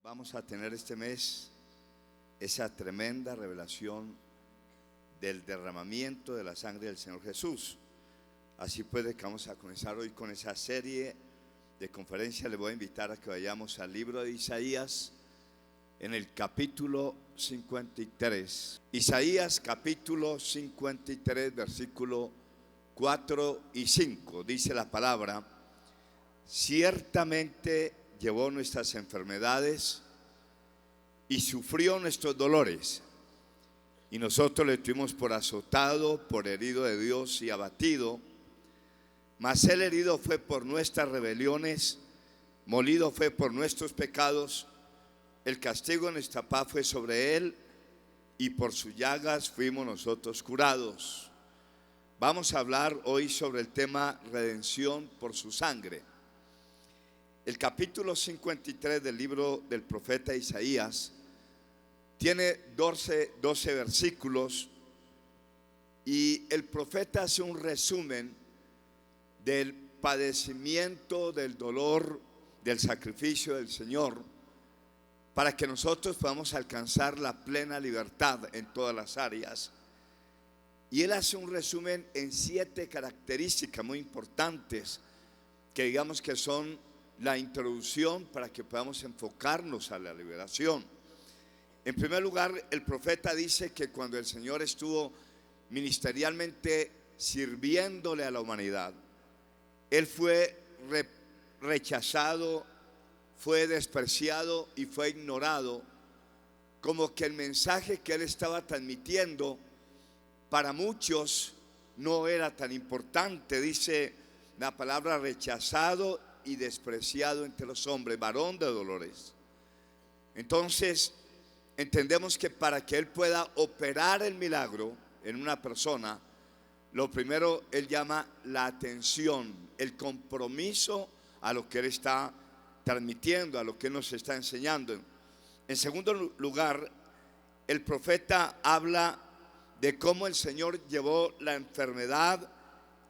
Vamos a tener este mes esa tremenda revelación del derramamiento de la sangre del Señor Jesús. Así pues, que vamos a comenzar hoy con esa serie de conferencias. Les voy a invitar a que vayamos al libro de Isaías en el capítulo 53. Isaías capítulo 53, versículo 4 y 5. Dice la palabra: ciertamente llevó nuestras enfermedades y sufrió nuestros dolores, y nosotros le tuvimos por azotado, por herido de Dios y abatido. Mas él herido fue por nuestras rebeliones, molido fue por nuestros pecados. El castigo de nuestra paz fue sobre él, y por sus llagas fuimos nosotros curados. Vamos a hablar hoy sobre el tema redención por su sangre. El capítulo 53 del libro del profeta Isaías tiene 12 versículos, y el profeta hace un resumen del padecimiento, del dolor, del sacrificio del Señor, para que nosotros podamos alcanzar la plena libertad en todas las áreas. Y él hace un resumen en 7 características muy importantes, que digamos que son la introducción para que podamos enfocarnos a la liberación. En primer lugar, el profeta dice que cuando el Señor estuvo ministerialmente sirviéndole a la humanidad, él fue rechazado, fue despreciado y fue ignorado, como que el mensaje que él estaba transmitiendo para muchos no era tan importante. Dice la palabra rechazado y despreciado entre los hombres, varón de dolores. Entonces entendemos que para que él pueda operar el milagro en una persona, lo primero él llama la atención, el compromiso a lo que él está transmitiendo, a lo que él nos está enseñando. En segundo lugar, el profeta habla de cómo el Señor llevó la enfermedad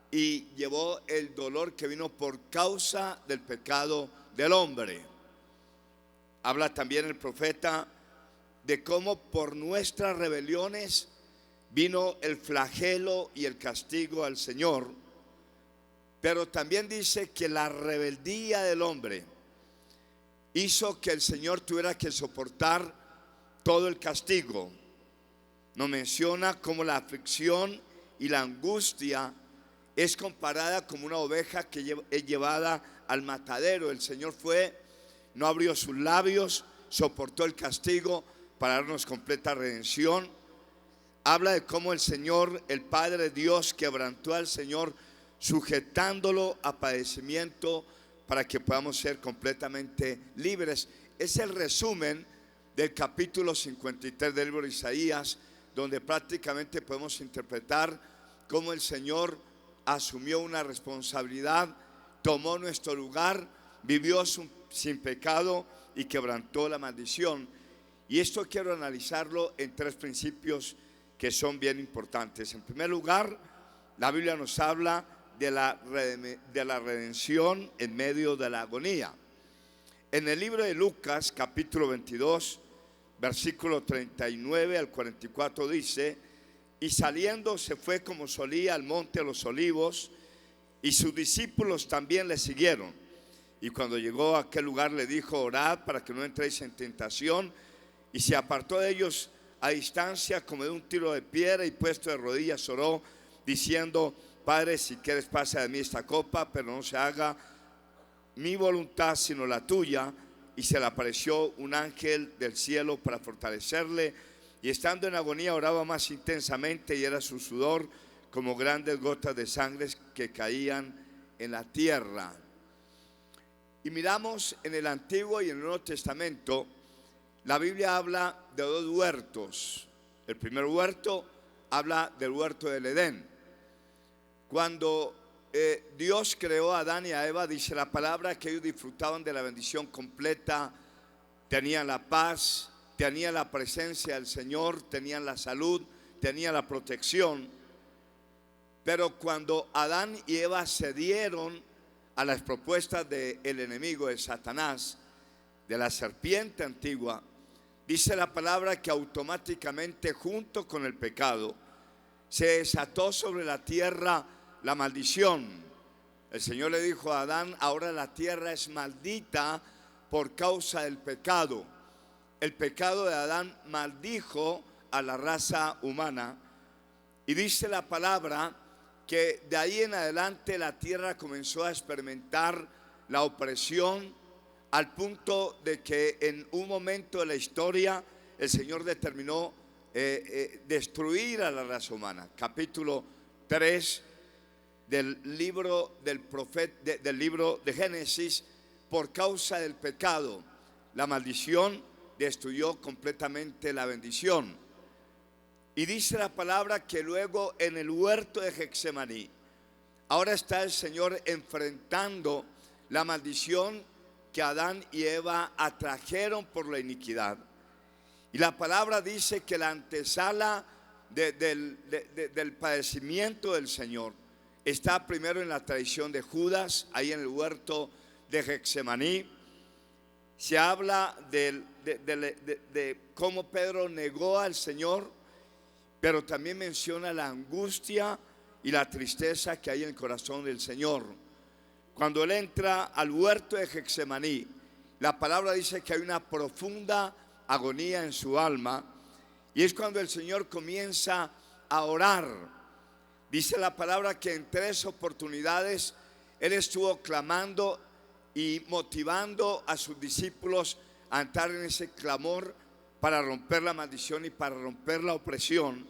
y llevó el dolor que vino por causa del pecado del hombre. Habla también el profeta de cómo por nuestras rebeliones vino el flagelo y el castigo al Señor. Pero también dice que la rebeldía del hombre hizo que el Señor tuviera que soportar todo el castigo. Nos menciona cómo la aflicción y la angustia es comparada como una oveja que es llevada al matadero. El Señor fue, no abrió sus labios, soportó el castigo para darnos completa redención. Habla de cómo el Señor, el Padre Dios, quebrantó al Señor, sujetándolo a padecimiento para que podamos ser completamente libres. Es el resumen del capítulo 53 del libro de Isaías, donde prácticamente podemos interpretar cómo el Señor asumió una responsabilidad, tomó nuestro lugar, vivió sin pecado y quebrantó la maldición. Y esto quiero analizarlo en 3 principios que son bien importantes. En primer lugar, la Biblia nos habla de la redención en medio de la agonía. En el libro de Lucas capítulo 22, versículo 39 al 44 dice: y saliendo se fue como solía al monte de los olivos, y sus discípulos también le siguieron. Y cuando llegó a aquel lugar le dijo: orad para que no entréis en tentación. Y se apartó de ellos a distancia como de un tiro de piedra, y puesto de rodillas oró, diciendo: Padre, si quieres pasa de mí esta copa, pero no se haga mi voluntad sino la tuya. Y se le apareció un ángel del cielo para fortalecerle, y estando en agonía oraba más intensamente, y era su sudor como grandes gotas de sangre que caían en la tierra. Y miramos en el Antiguo y en el Nuevo Testamento, la Biblia habla de 2 huertos. El primer huerto habla del huerto del Edén. Cuando Dios creó a Adán y a Eva, dice la palabra que ellos disfrutaban de la bendición completa, tenían la paz, tenían la presencia del Señor, tenían la salud, tenían la protección. Pero cuando Adán y Eva cedieron a las propuestas del enemigo, de Satanás, de la serpiente antigua, dice la palabra que automáticamente junto con el pecado se desató sobre la tierra la maldición. El Señor le dijo a Adán: ahora la tierra es maldita por causa del pecado. El pecado de Adán maldijo a la raza humana, y dice la palabra que de ahí en adelante la tierra comenzó a experimentar la opresión, al punto de que en un momento de la historia el Señor determinó destruir a la raza humana. Capítulo 3 del libro del libro de Génesis: por causa del pecado, la maldición destruyó completamente la bendición. Y dice la palabra que luego en el huerto de Getsemaní, ahora está el Señor enfrentando la maldición que Adán y Eva atrajeron por la iniquidad. Y la palabra dice que la antesala del padecimiento del Señor está primero en la traición de Judas, ahí en el huerto de Getsemaní. Se habla de cómo Pedro negó al Señor, pero también menciona la angustia y la tristeza que hay en el corazón del Señor. Cuando él entra al huerto de Getsemaní, la palabra dice que hay una profunda agonía en su alma, y es cuando el Señor comienza a orar. Dice la palabra que en 3 oportunidades él estuvo clamando y motivando a sus discípulos a entrar en ese clamor para romper la maldición y para romper la opresión.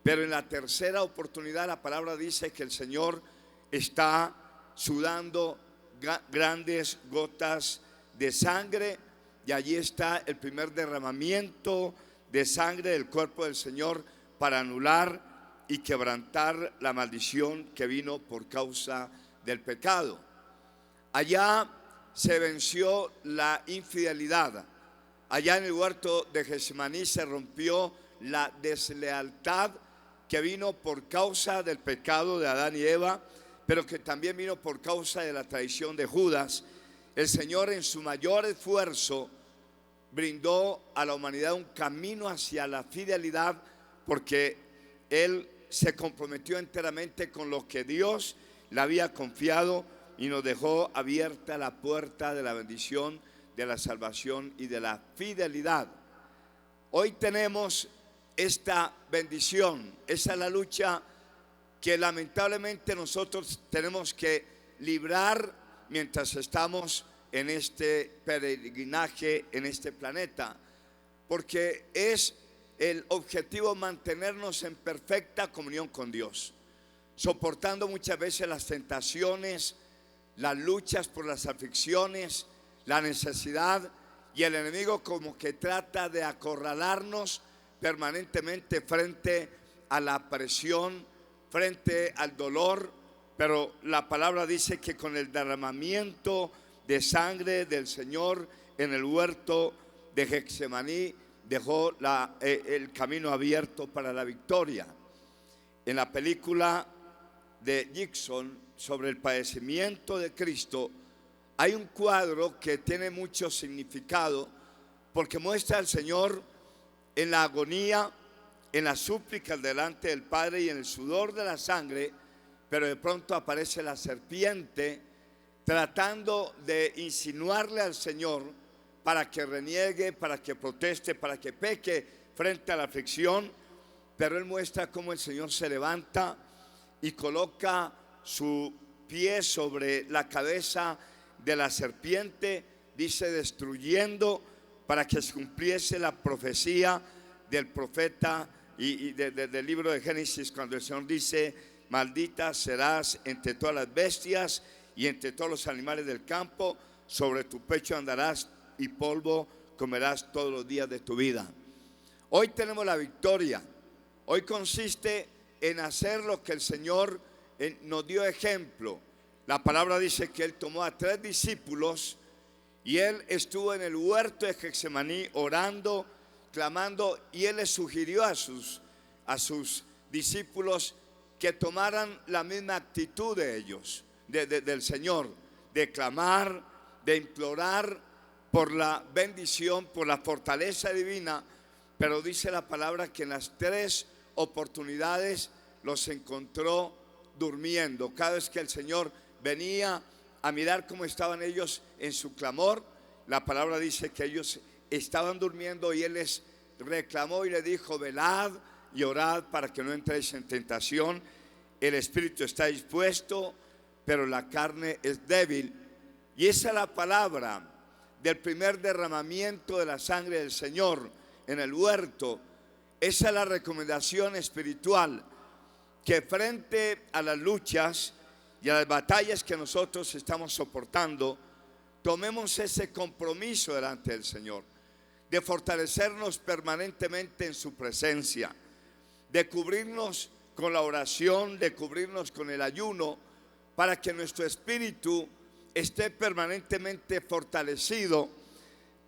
Pero en la tercera oportunidad la palabra dice que el Señor está sudando grandes gotas de sangre, y allí está el primer derramamiento de sangre del cuerpo del Señor para anular y quebrantar la maldición que vino por causa del pecado. Allá se venció la infidelidad. Allá en el huerto de Getsemaní se rompió la deslealtad que vino por causa del pecado de Adán y Eva, pero que también vino por causa de la traición de Judas. El Señor, en su mayor esfuerzo, brindó a la humanidad un camino hacia la fidelidad, porque Él se comprometió enteramente con lo que Dios le había confiado y nos dejó abierta la puerta de la bendición, de la salvación y de la fidelidad. Hoy tenemos esta bendición. Esa es la lucha que lamentablemente nosotros tenemos que librar mientras estamos en este peregrinaje en este planeta, porque es el objetivo mantenernos en perfecta comunión con Dios, soportando muchas veces las tentaciones, las luchas por las aflicciones, la necesidad, y el enemigo como que trata de acorralarnos permanentemente frente a la presión, frente al dolor. Pero la palabra dice que con el derramamiento de sangre del Señor en el huerto de Getsemaní dejó el camino abierto para la victoria. En la película de Dixon sobre el padecimiento de Cristo hay un cuadro que tiene mucho significado, porque muestra al Señor en la agonía, en las súplicas delante del Padre y en el sudor de la sangre, pero de pronto aparece la serpiente tratando de insinuarle al Señor para que reniegue, para que proteste, para que peque frente a la aflicción. Pero Él muestra cómo el Señor se levanta y coloca su pie sobre la cabeza de la serpiente, dice, destruyendo, para que se cumpliese la profecía del profeta y del libro de Génesis, cuando el Señor dice: maldita serás entre todas las bestias y entre todos los animales del campo, sobre tu pecho andarás y polvo comerás todos los días de tu vida. Hoy tenemos la victoria. Hoy consiste en hacer lo que el Señor nos dio ejemplo. La palabra dice que Él tomó a 3 discípulos y Él estuvo en el huerto de Getsemaní orando, clamando, y Él les sugirió a sus discípulos que tomaran la misma actitud de ellos, del Señor, de clamar, de implorar, por la bendición, por la fortaleza divina, pero dice la palabra que en las 3 oportunidades los encontró durmiendo. Cada vez que el Señor venía a mirar cómo estaban ellos en su clamor, la palabra dice que ellos estaban durmiendo y Él les reclamó y le dijo: velad y orad para que no entréis en tentación. El espíritu está dispuesto, pero la carne es débil. Y esa es la palabra del primer derramamiento de la sangre del Señor en el huerto. Esa es la recomendación espiritual, que frente a las luchas y a las batallas que nosotros estamos soportando, tomemos ese compromiso delante del Señor, de fortalecernos permanentemente en su presencia, de cubrirnos con la oración, de cubrirnos con el ayuno, para que nuestro espíritu esté permanentemente fortalecido,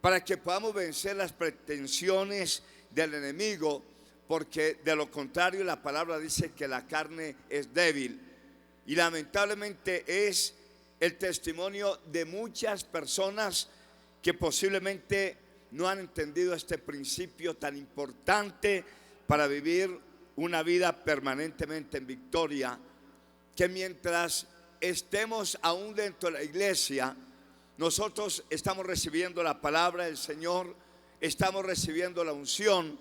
para que podamos vencer las pretensiones del enemigo, porque de lo contrario la palabra dice que la carne es débil. Y lamentablemente es el testimonio de muchas personas que posiblemente no han entendido este principio tan importante para vivir una vida permanentemente en victoria, que mientras estemos aún dentro de la iglesia, nosotros estamos recibiendo la palabra del Señor, estamos recibiendo la unción,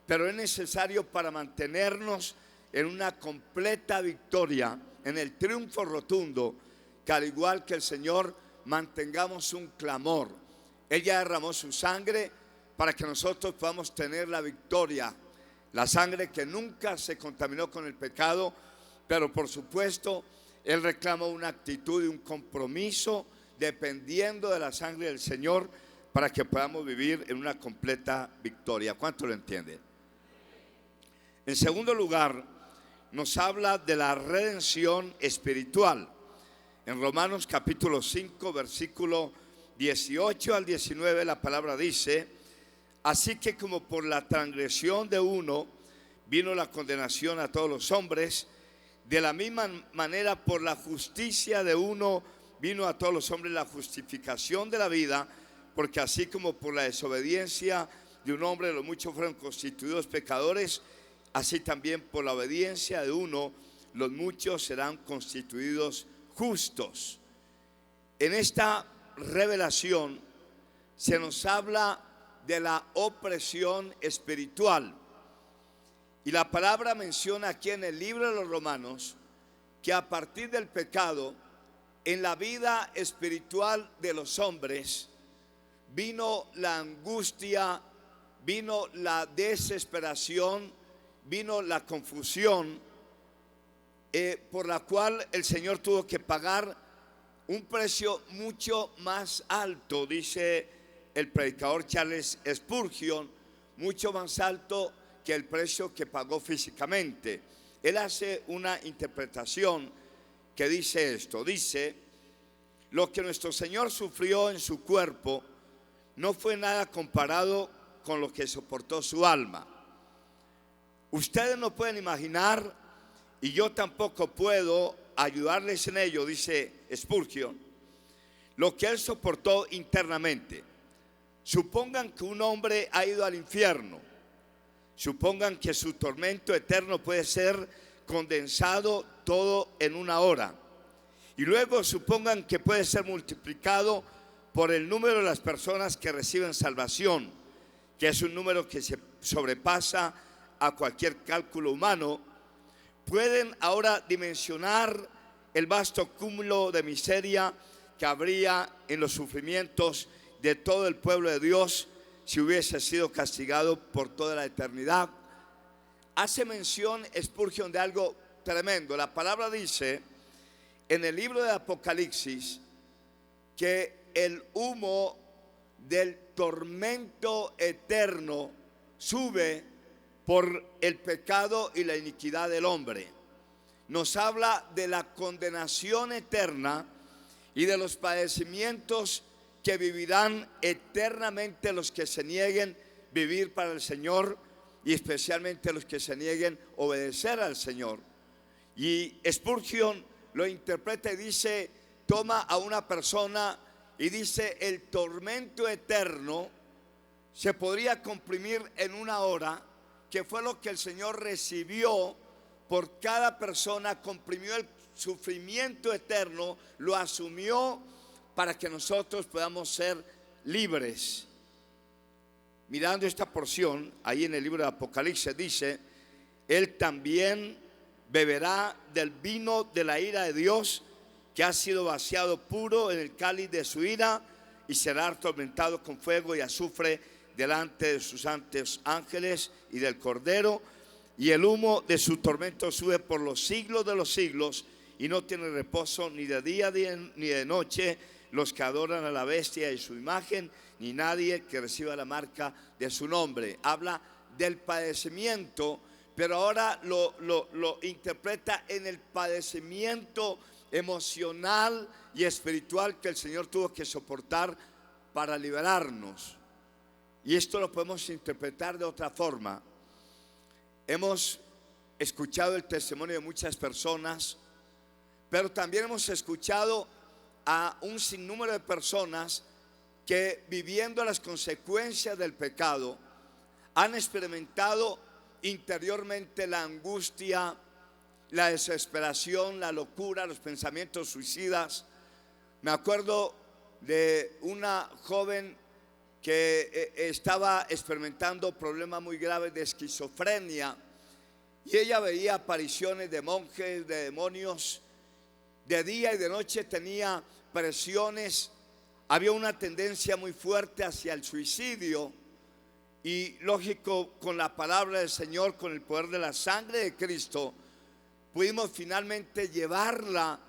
pero es necesario, para mantenernos en una completa victoria, en el triunfo rotundo, que al igual que el Señor, mantengamos un clamor. Ella derramó su sangre para que nosotros podamos tener la victoria, la sangre que nunca se contaminó con el pecado, pero por supuesto Él reclama una actitud y un compromiso dependiendo de la sangre del Señor, para que podamos vivir en una completa victoria. ¿Cuánto lo entienden? En segundo lugar, nos habla de la redención espiritual. En Romanos capítulo 5, versículo 18 al 19, la palabra dice: así que como por la transgresión de uno vino la condenación a todos los hombres, de la misma manera por la justicia de uno vino a todos los hombres la justificación de la vida, porque así como por la desobediencia de un hombre los muchos fueron constituidos pecadores, así también por la obediencia de uno los muchos serán constituidos justos. En esta revelación se nos habla de la opresión espiritual, y la palabra menciona aquí en el libro de los Romanos que a partir del pecado, en la vida espiritual de los hombres vino la angustia, vino la desesperación, vino la confusión, por la cual el Señor tuvo que pagar un precio mucho más alto, dice el predicador Charles Spurgeon, mucho más alto que el precio que pagó físicamente. Él hace una interpretación que dice esto: dice, lo que nuestro Señor sufrió en su cuerpo no fue nada comparado con lo que soportó su alma. Ustedes no pueden imaginar, y yo tampoco puedo ayudarles en ello, dice Spurgeon, lo que Él soportó internamente. Supongan que un hombre ha ido al infierno. Supongan que su tormento eterno puede ser condensado todo en una hora. Y luego supongan que puede ser multiplicado por el número de las personas que reciben salvación, que es un número que se sobrepasa a cualquier cálculo humano. Pueden ahora dimensionar el vasto cúmulo de miseria que habría en los sufrimientos de todo el pueblo de Dios si hubiese sido castigado por toda la eternidad. Hace mención Spurgeon de algo tremendo. La palabra dice en el libro de Apocalipsis que el humo del tormento eterno sube por el pecado y la iniquidad del hombre. Nos habla de la condenación eterna y de los padecimientos que vivirán eternamente los que se nieguen vivir para el Señor, y especialmente los que se nieguen obedecer al Señor. Y Spurgeon lo interpreta y dice, toma a una persona y dice: el tormento eterno se podría comprimir en una hora, que fue lo que el Señor recibió por cada persona. Comprimió el sufrimiento eterno, lo asumió para que nosotros podamos ser libres. Mirando esta porción, ahí en el libro de Apocalipsis dice: Él también beberá del vino de la ira de Dios, que ha sido vaciado puro en el cáliz de su ira, y será atormentado con fuego y azufre delante de sus santos ángeles y del Cordero. Y el humo de su tormento sube por los siglos de los siglos, y no tiene reposo ni de día ni de noche los que adoran a la bestia y su imagen, ni nadie que reciba la marca de su nombre. Habla del padecimiento, pero ahora lo interpreta en el padecimiento emocional y espiritual que el Señor tuvo que soportar para liberarnos. Y esto lo podemos interpretar de otra forma. Hemos escuchado el testimonio de muchas personas, pero también hemos escuchado a un sinnúmero de personas que, viviendo las consecuencias del pecado, han experimentado interiormente la angustia, la desesperación, la locura, los pensamientos suicidas. Me acuerdo de una joven que estaba experimentando problemas muy graves de esquizofrenia, y ella veía apariciones de monjes, de demonios. De día y de noche tenía presiones. Había una tendencia muy fuerte hacia el suicidio. Y lógico, con la palabra del Señor, con el poder de la sangre de Cristo, pudimos finalmente llevarla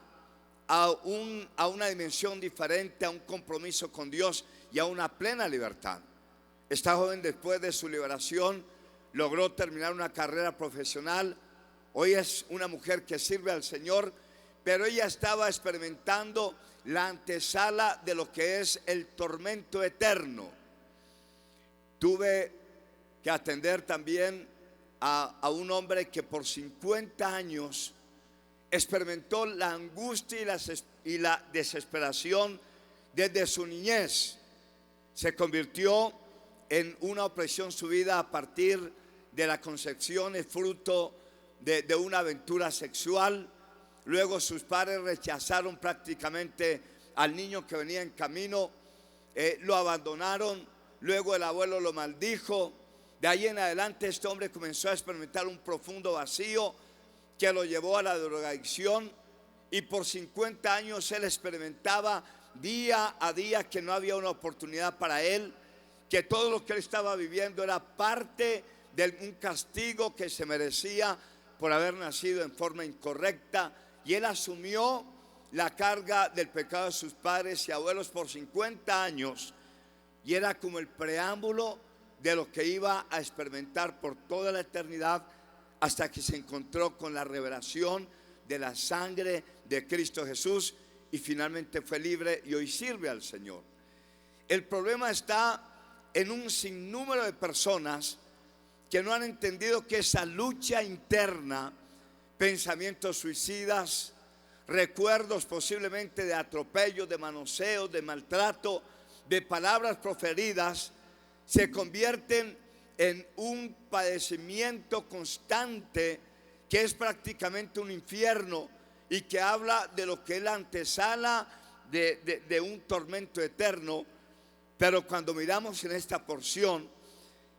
a una dimensión diferente, a un compromiso con Dios y a una plena libertad. Esta joven, después de su liberación, logró terminar una carrera profesional. Hoy es una mujer que sirve al Señor, pero ella estaba experimentando la antesala de lo que es el tormento eterno. Tuve que atender también a un hombre que por 50 años experimentó la angustia y la desesperación desde su niñez. Se convirtió en una opresión su vida a partir de la concepción, es fruto de una aventura sexual. Luego sus padres rechazaron prácticamente al niño que venía en camino, lo abandonaron. Luego el abuelo lo maldijo. De ahí en adelante este hombre comenzó a experimentar un profundo vacío que lo llevó a la drogadicción, y por 50 años él experimentaba día a día que no había una oportunidad para él, que todo lo que él estaba viviendo era parte de un castigo que se merecía por haber nacido en forma incorrecta. Y él asumió la carga del pecado de sus padres y abuelos por 50 años, y era como el preámbulo de lo que iba a experimentar por toda la eternidad, hasta que se encontró con la revelación de la sangre de Cristo Jesús, y finalmente fue libre y hoy sirve al Señor. El problema está en un sinnúmero de personas que no han entendido que esa lucha interna, pensamientos suicidas, recuerdos posiblemente de atropellos, de manoseos, de maltrato, de palabras proferidas, se convierten en un padecimiento constante que es prácticamente un infierno, y que habla de lo que es la antesala de un tormento eterno. Pero cuando miramos en esta porción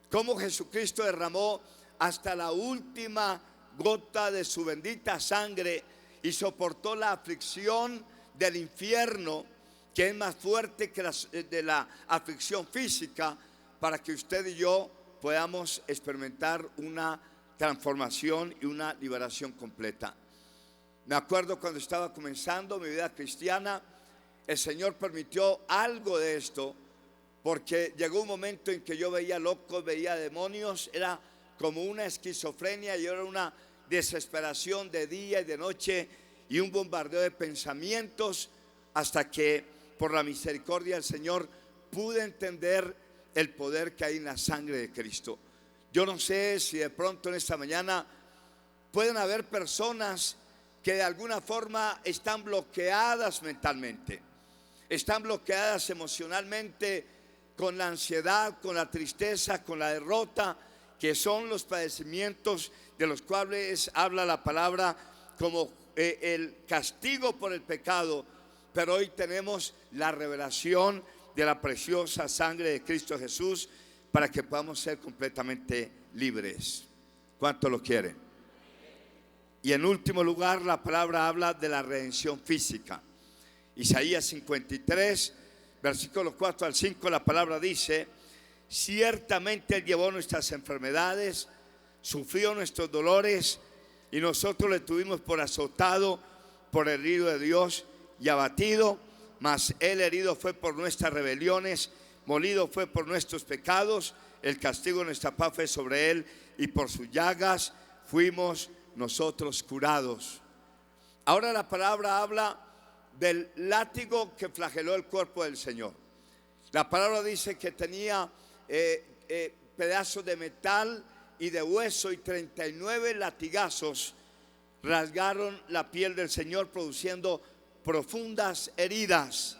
cómo Jesucristo derramó hasta la última gota de su bendita sangre y soportó la aflicción del infierno, que es más fuerte que de la aflicción física, para que usted y yo podamos experimentar una transformación y una liberación completa. Me acuerdo cuando estaba comenzando mi vida cristiana, el Señor permitió algo de esto, porque llegó un momento en que yo veía locos, veía demonios, era como una esquizofrenia, y era una desesperación de día y de noche y un bombardeo de pensamientos, hasta que por la misericordia del Señor pude entender el poder que hay en la sangre de Cristo. Yo no sé si de pronto en esta mañana pueden haber personas que de alguna forma están bloqueadas mentalmente, están bloqueadas emocionalmente con la ansiedad, con la tristeza, con la derrota, que son los padecimientos de los cuales habla la palabra como el castigo por el pecado. Pero hoy tenemos la revelación de la preciosa sangre de Cristo Jesús para que podamos ser completamente libres. ¿Cuánto lo quieren? Y en último lugar, la palabra habla de la redención física. Isaías 53, versículos 4 al 5, la palabra dice: ciertamente Él llevó nuestras enfermedades, sufrió nuestros dolores, y nosotros le tuvimos por azotado, por herido de Dios y abatido. Mas Él herido fue por nuestras rebeliones, molido fue por nuestros pecados. El castigo de nuestra paz fue sobre Él, y por sus llagas fuimos nosotros curados. Ahora la palabra habla del látigo que flageló el cuerpo del Señor. La palabra dice que tenía pedazos de metal y de hueso, y 39 latigazos rasgaron la piel del Señor, produciendo profundas heridas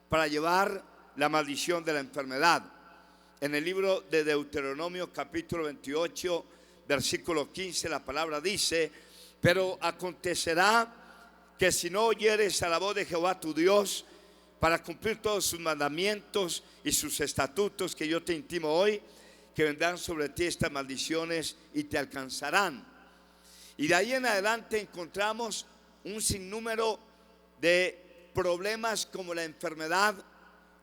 para llevar la maldición de la enfermedad. En el libro de Deuteronomio capítulo 28 versículo 15, la palabra dice: pero acontecerá que si no oyeres a la voz de Jehová tu Dios para cumplir todos sus mandamientos y sus estatutos que yo te intimo hoy, que vendrán sobre ti estas maldiciones y te alcanzarán. Y de ahí en adelante encontramos un sinnúmero de problemas como la enfermedad,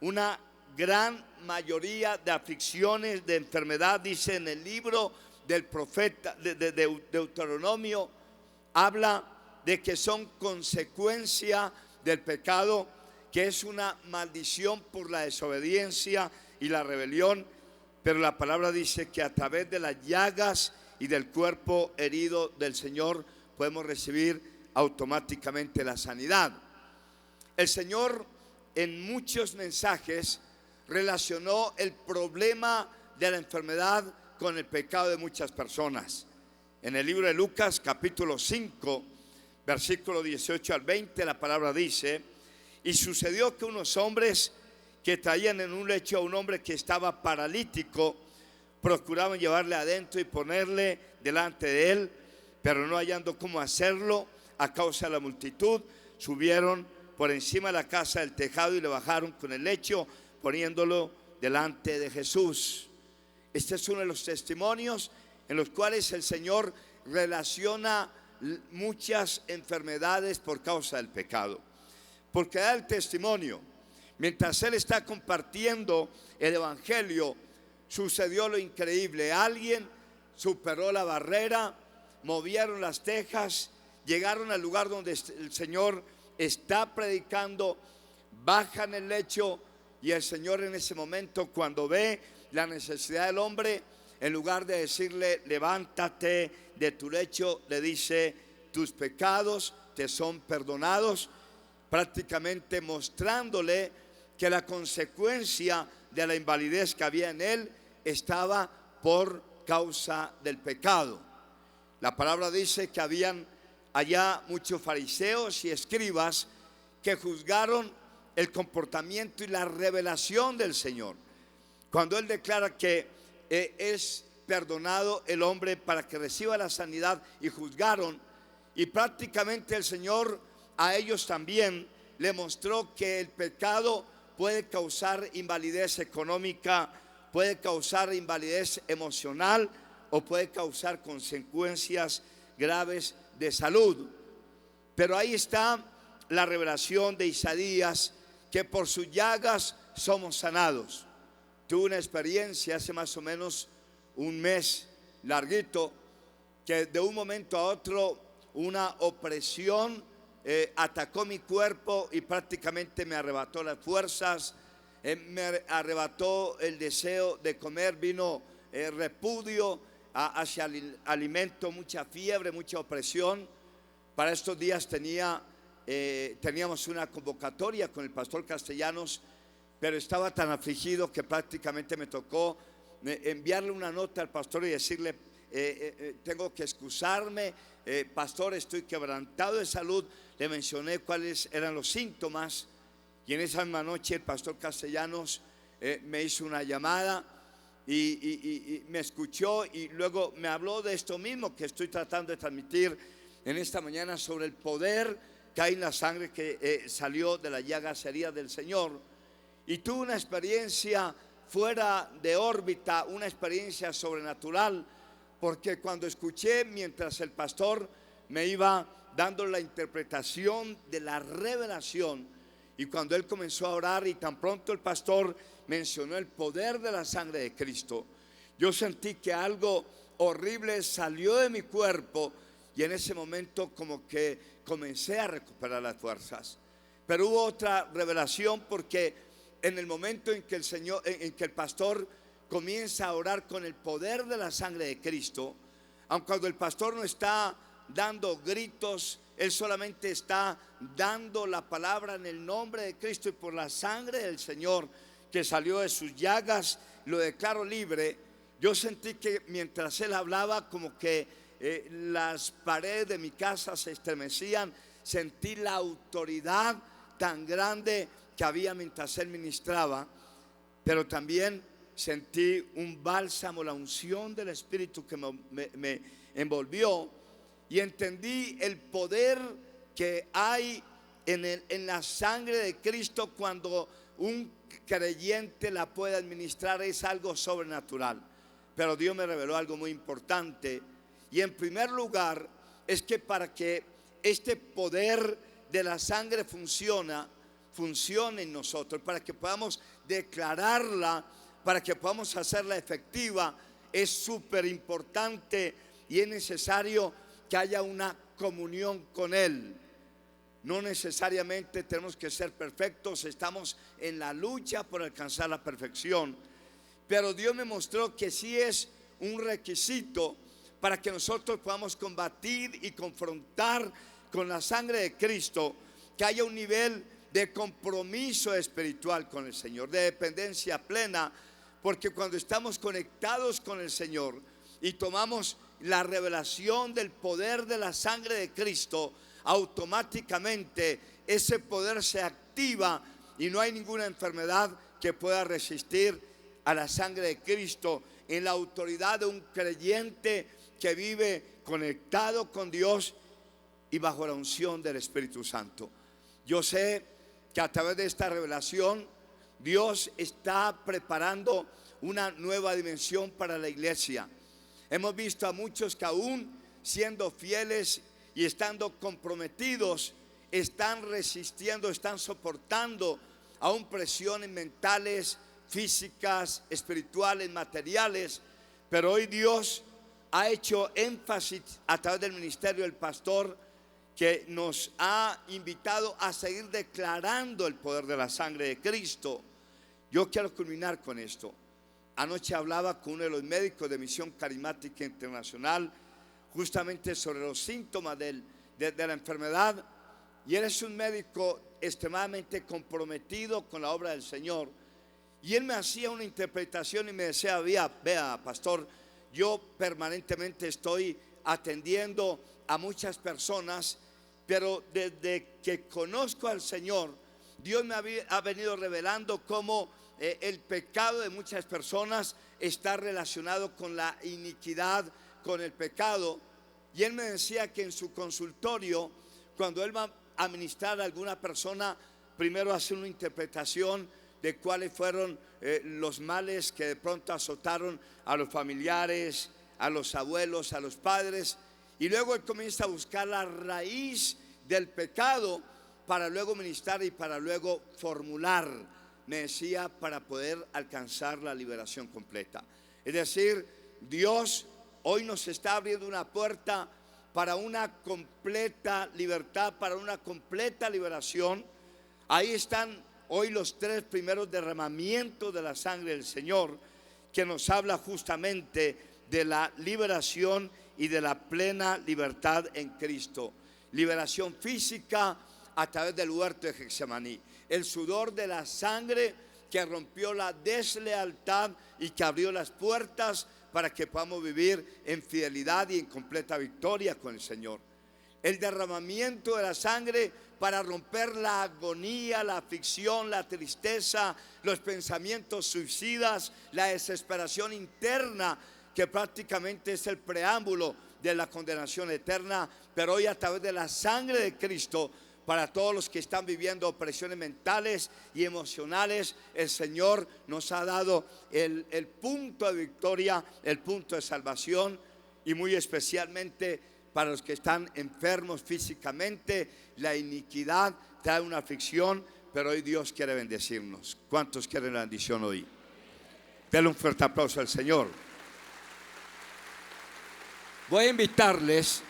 una gran mayoría de aflicciones de enfermedad. Dice en el libro del profeta de Deuteronomio, habla de que son consecuencia del pecado, que es una maldición por la desobediencia y la rebelión. Pero la palabra dice que a través de las llagas y del cuerpo herido del Señor podemos recibir automáticamente la sanidad. El Señor en muchos mensajes relacionó el problema de la enfermedad con el pecado de muchas personas. En el libro de Lucas capítulo 5 versículo 18 al 20, la palabra dice: y sucedió que unos hombres que traían en un lecho a un hombre que estaba paralítico procuraban llevarle adentro y ponerle delante de él, pero no hallando cómo hacerlo a causa de la multitud, subieron por encima de la casa del tejado y le bajaron con el lecho, poniéndolo delante de Jesús. Este es uno de los testimonios en los cuales el Señor relaciona muchas enfermedades por causa del pecado, porque da el testimonio. Mientras Él está compartiendo el evangelio, sucedió lo increíble. Alguien superó la barrera, movieron las tejas, llegaron al lugar donde el Señor está predicando, bajan el lecho, y el Señor en ese momento, cuando ve la necesidad del hombre, en lugar de decirle levántate de tu lecho, le dice: tus pecados te son perdonados, prácticamente mostrándole que la consecuencia de la invalidez que había en él estaba por causa del pecado. La palabra dice que habían allá muchos fariseos y escribas que juzgaron el comportamiento y la revelación del Señor. Cuando Él declara que es perdonado el hombre para que reciba la sanidad, y juzgaron, y prácticamente el Señor a ellos también le mostró que el pecado puede causar invalidez económica, puede causar invalidez emocional, o puede causar consecuencias graves de salud. Pero ahí está la revelación de Isaías, que por sus llagas somos sanados. Tuve una experiencia hace más o menos un mes larguito, que de un momento a otro una opresión atacó mi cuerpo y prácticamente me arrebató las fuerzas, me arrebató el deseo de comer, vino repudio hacia el alimento, mucha fiebre, mucha opresión. Para estos días teníamos una convocatoria con el pastor Castellanos, pero estaba tan afligido que prácticamente me tocó enviarle una nota al pastor y decirle: tengo que excusarme, pastor, estoy quebrantado de salud. Le mencioné cuáles eran los síntomas, Y en esa misma noche el pastor Castellanos me hizo una llamada y me escuchó, y luego me habló de esto mismo que estoy tratando de transmitir en esta mañana, sobre el poder que hay en la sangre que salió de la llagas heridas del Señor. Y tuve una experiencia fuera de órbita, una experiencia sobrenatural, porque cuando escuché, mientras el pastor me iba dando la interpretación de la revelación, y cuando él comenzó a orar y tan pronto el pastor mencionó el poder de la sangre de Cristo, yo sentí que algo horrible salió de mi cuerpo, y en ese momento como que comencé a recuperar las fuerzas. Pero hubo otra revelación, porque en el momento en que el pastor comienza a orar con el poder de la sangre de Cristo, aun cuando el pastor no está dando gritos, él solamente está dando la palabra en el nombre de Cristo, y por la sangre del Señor que salió de sus llagas, lo declaro libre. Yo sentí que mientras él hablaba, como que las paredes de mi casa se estremecían. Sentí la autoridad tan grande que había mientras él ministraba, pero también sentí un bálsamo, la unción del Espíritu que me envolvió, y entendí el poder que hay en la sangre de Cristo. Cuando un creyente la puede administrar, es algo sobrenatural. Pero Dios me reveló algo muy importante, y en primer lugar es que para que este poder de la sangre funcione en nosotros, para que podamos declararla, para que podamos hacerla efectiva, es súper importante y es necesario que haya una comunión con Él. No necesariamente tenemos que ser perfectos, estamos en la lucha por alcanzar la perfección, pero Dios me mostró que sí es un requisito para que nosotros podamos combatir y confrontar con la sangre de Cristo, que haya un nivel de compromiso espiritual con el Señor, de dependencia plena, porque cuando estamos conectados con el Señor y tomamos la revelación del poder de la sangre de Cristo, automáticamente ese poder se activa y no hay ninguna enfermedad que pueda resistir a la sangre de Cristo, en la autoridad de un creyente que vive conectado con Dios y bajo la unción del Espíritu Santo. Yo sé que a través de esta revelación Dios está preparando una nueva dimensión para la iglesia. Hemos visto a muchos que aún siendo fieles y estando comprometidos, están resistiendo, están soportando aún presiones mentales, físicas, espirituales, materiales. Pero hoy Dios ha hecho énfasis a través del ministerio del pastor, que nos ha invitado a seguir declarando el poder de la sangre de Cristo. Yo quiero culminar con esto. Anoche hablaba con uno de los médicos de Misión Carismática Internacional justamente sobre los síntomas de la enfermedad, y él es un médico extremadamente comprometido con la obra del Señor, y él me hacía una interpretación y me decía: vea pastor, yo permanentemente estoy atendiendo a muchas personas, pero desde que conozco al Señor, Dios me ha venido revelando cómo el pecado de muchas personas está relacionado con la iniquidad, con el pecado. Y él me decía que en su consultorio, cuando él va a ministrar a alguna persona, primero hace una interpretación de cuáles fueron los males que de pronto azotaron a los familiares, a los abuelos, a los padres, y luego él comienza a buscar la raíz del pecado para luego ministrar y para luego formular, me decía, para poder alcanzar la liberación completa. Es decir, Dios hoy nos está abriendo una puerta para una completa libertad, para una completa liberación. Ahí están hoy los 3 primeros derramamientos de la sangre del Señor, que nos habla justamente de la liberación y de la plena libertad en Cristo. Liberación física a través del huerto de Getsemaní, el sudor de la sangre que rompió la deslealtad y que abrió las puertas para que podamos vivir en fidelidad y en completa victoria con el Señor. el derramamiento de la sangre para romper la agonía, la aflicción, la tristeza, los pensamientos suicidas, la desesperación interna, que prácticamente es el preámbulo de la condenación eterna. Pero hoy, a través de la sangre de Cristo, para todos los que están viviendo opresiones mentales y emocionales, el Señor nos ha dado el punto de victoria, el punto de salvación. Y muy especialmente para los que están enfermos físicamente, la iniquidad trae una aflicción, pero hoy Dios quiere bendecirnos. ¿Cuántos quieren la bendición hoy? Denle un fuerte aplauso al Señor. Voy a invitarles,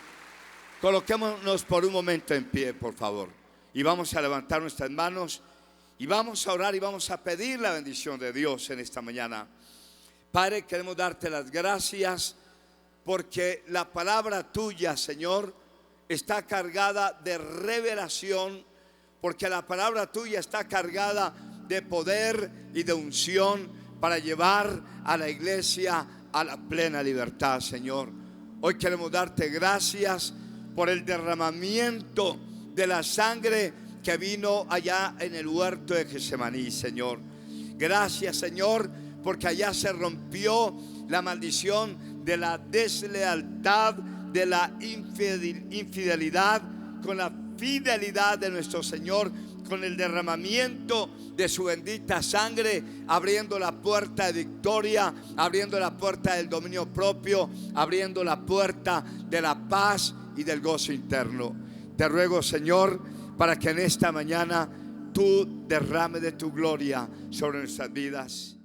coloquémonos por un momento en pie, por favor, y vamos a levantar nuestras manos y vamos a orar y vamos a pedir la bendición de Dios en esta mañana. Padre, queremos darte las gracias porque la palabra tuya, Señor, está cargada de revelación, porque la palabra tuya está cargada de poder y de unción para llevar a la iglesia a la plena libertad, Señor. Hoy queremos darte gracias por el derramamiento de la sangre que vino allá en el huerto de Getsemaní, Señor. Gracias, Señor, porque allá se rompió la maldición de la deslealtad, de la infidelidad, con la fidelidad de nuestro Señor, con el derramamiento de su bendita sangre, abriendo la puerta de victoria, abriendo la puerta del dominio propio, abriendo la puerta de la paz y del gozo interno. Te ruego, Señor, para que en esta mañana tú derrames de tu gloria sobre nuestras vidas.